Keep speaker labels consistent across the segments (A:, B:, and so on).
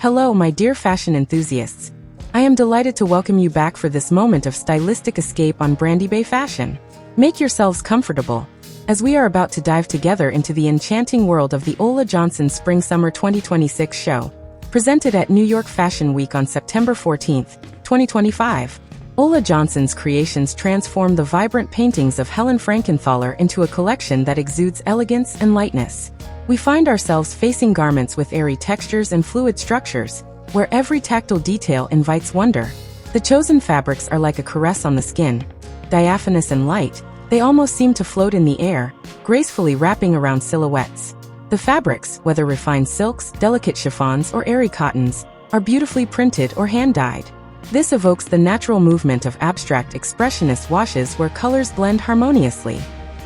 A: Hello, my dear fashion enthusiasts. I am delighted to welcome you back for this moment of stylistic escape on Brandibay Fashion. Make yourselves comfortable, as we are about to dive together into the enchanting world of the Ulla Johnson Spring-Summer 2026 show, presented at New York Fashion Week on September 14, 2025. Ulla Johnson's creations transform the vibrant paintings of Helen Frankenthaler into a collection that exudes elegance and lightness. We find ourselves facing garments with airy textures and fluid structures, where every tactile detail invites wonder. The chosen fabrics are like a caress on the skin. Diaphanous and light, they almost seem to float in the air, gracefully wrapping around silhouettes. The fabrics, whether refined silks, delicate chiffons, or airy cottons, are beautifully printed or hand-dyed. This evokes the natural movement of abstract expressionist washes where colors blend harmoniously.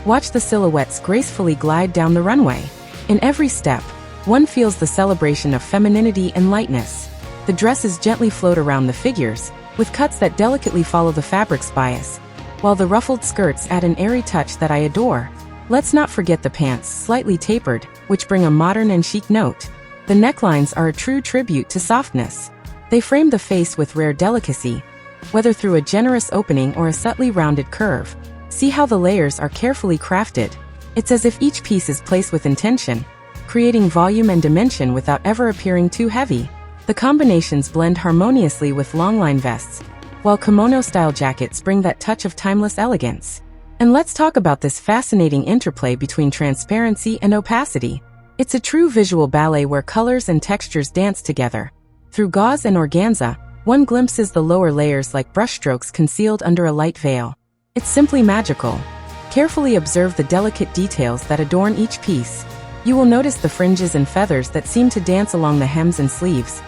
A: Watch the silhouettes gracefully glide down the runway. In every step, one feels the celebration of femininity and lightness. The dresses gently float around the figures, with cuts that delicately follow the fabric's bias, while the ruffled skirts add an airy touch that I adore. Let's not forget the pants, slightly tapered, which bring a modern and chic note. The necklines are a true tribute to softness. They frame the face with rare delicacy, whether through a generous opening or a subtly rounded curve. See how the layers are carefully crafted. It's as if each piece is placed with intention, creating volume and dimension without ever appearing too heavy. The combinations blend harmoniously with long-line vests, while kimono-style jackets bring that touch of timeless elegance. And let's talk about this fascinating interplay between transparency and opacity. It's a true visual ballet where colors and textures dance together. Through gauze and organza, one glimpses the lower layers like brushstrokes concealed under a light veil. It's simply magical. Carefully observe the delicate details that adorn each piece. You will notice the fringes and feathers that seem to dance along the hems and sleeves,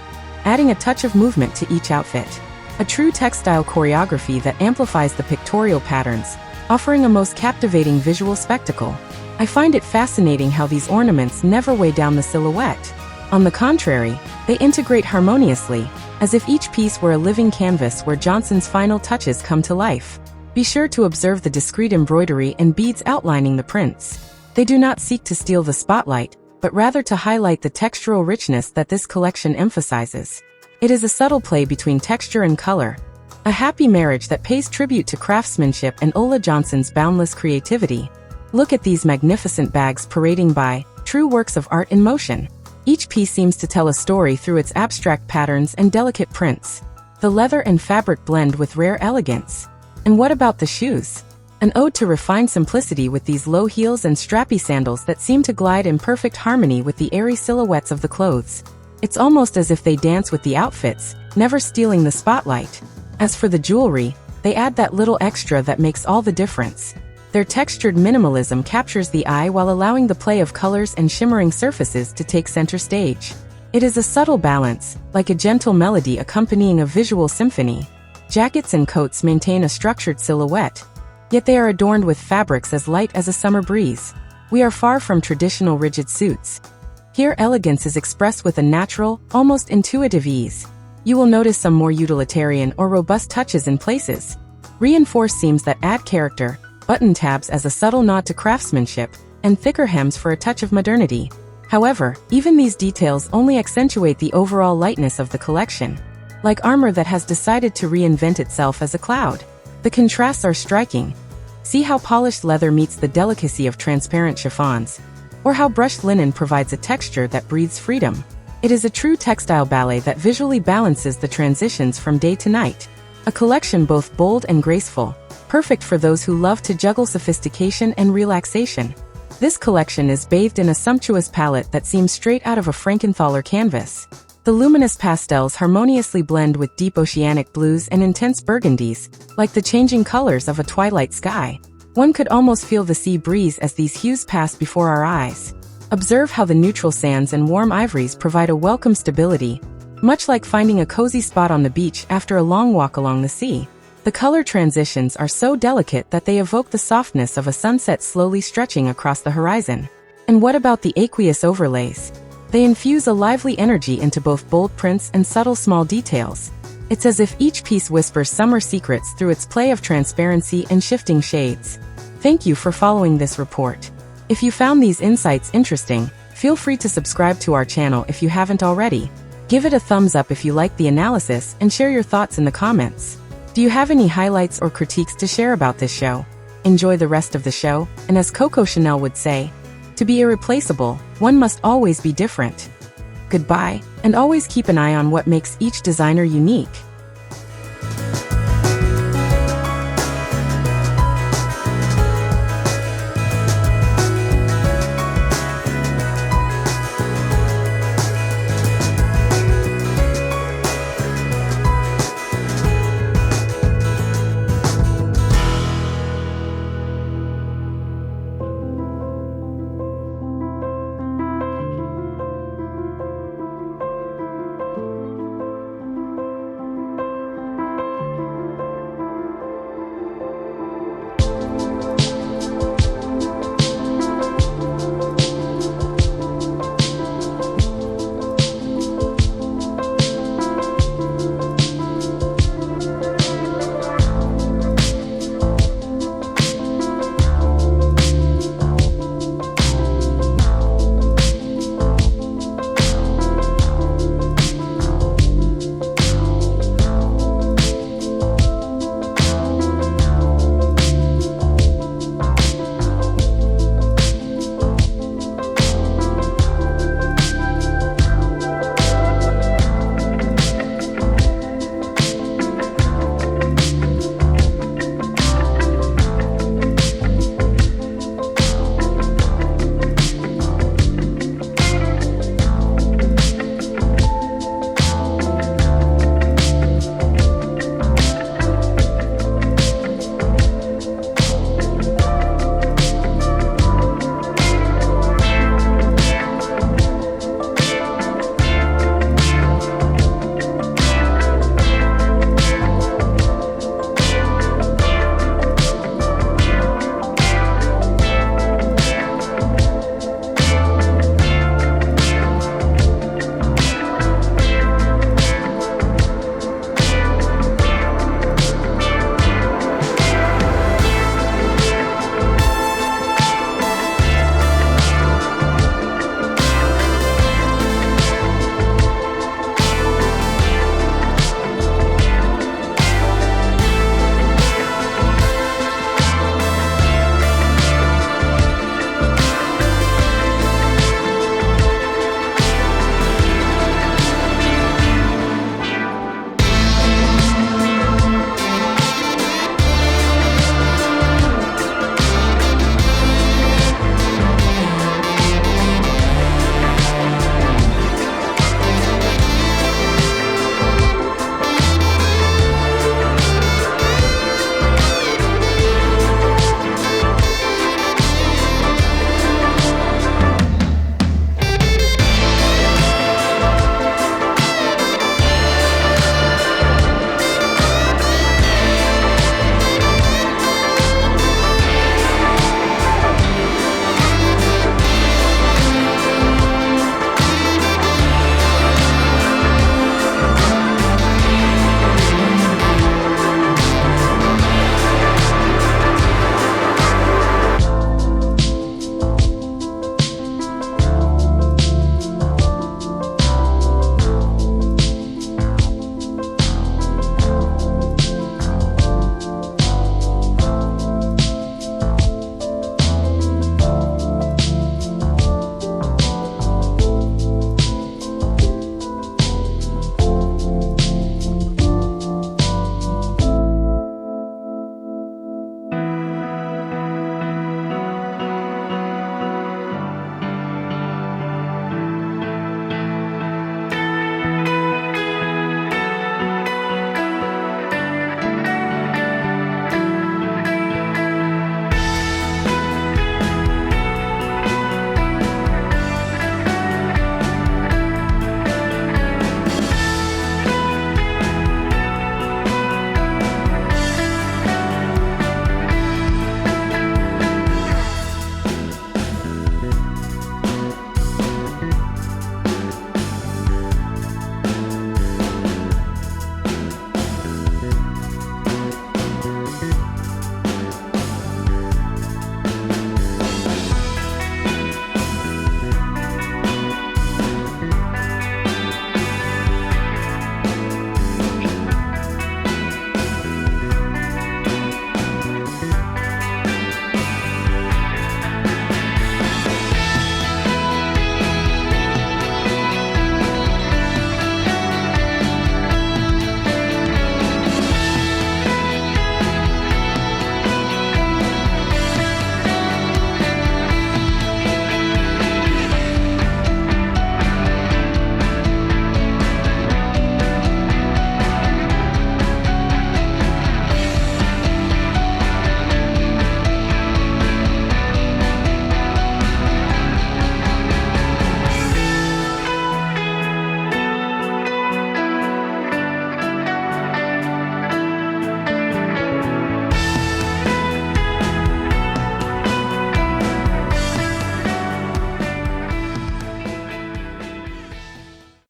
A: adding a touch of movement to each outfit. A true textile choreography that amplifies the pictorial patterns, offering a most captivating visual spectacle. I find it fascinating how these ornaments never weigh down the silhouette. On the contrary, they integrate harmoniously, as if each piece were a living canvas where Johnson's final touches come to life. Be sure to observe the discreet embroidery and beads outlining the prints. They do not seek to steal the spotlight, but rather to highlight the textural richness that this collection emphasizes. It is a subtle play between texture and color, a happy marriage that pays tribute to craftsmanship and Ulla Johnson's boundless creativity. Look at these magnificent bags parading by, true works of art in motion. Each piece seems to tell a story through its abstract patterns and delicate prints. The leather and fabric blend with rare elegance. And what about the shoes? An ode to refined simplicity with these low heels and strappy sandals that seem to glide in perfect harmony with the airy silhouettes of the clothes. It's almost as if they dance with the outfits, never stealing the spotlight. As for the jewelry, they add that little extra that makes all the difference. Their textured minimalism captures the eye while allowing the play of colors and shimmering surfaces to take center stage. It is a subtle balance, like a gentle melody accompanying a visual symphony. Jackets and coats maintain a structured silhouette, yet they are adorned with fabrics as light as a summer breeze. We are far from traditional rigid suits. Here elegance is expressed with a natural, almost intuitive ease. You will notice some more utilitarian or robust touches in places. Reinforced seams that add character, button tabs as a subtle nod to craftsmanship, and thicker hems for a touch of modernity. However, even these details only accentuate the overall lightness of the collection. Like armor that has decided to reinvent itself as a cloud. The contrasts are striking. See how polished leather meets the delicacy of transparent chiffons, or how brushed linen provides a texture that breathes freedom. It is a true textile ballet that visually balances the transitions from day to night. A collection both bold and graceful, perfect for those who love to juggle sophistication and relaxation. This collection is bathed in a sumptuous palette that seems straight out of a Frankenthaler canvas. The luminous pastels harmoniously blend with deep oceanic blues and intense burgundies, like the changing colors of a twilight sky. One could almost feel the sea breeze as these hues pass before our eyes. Observe how the neutral sands and warm ivories provide a welcome stability, much like finding a cozy spot on the beach after a long walk along the sea. The color transitions are so delicate that they evoke the softness of a sunset slowly stretching across the horizon. And what about the aqueous overlays? They infuse a lively energy into both bold prints and subtle small details. It's as if each piece whispers summer secrets through its play of transparency and shifting shades. Thank you for following this report. If you found these insights interesting, feel free to subscribe to our channel if you haven't already. Give it a thumbs up if you like the analysis and share your thoughts in the comments. Do you have any highlights or critiques to share about this show? Enjoy the rest of the show, and as Coco Chanel would say, to be irreplaceable, one must always be different. Goodbye, and always keep an eye on what makes each designer unique.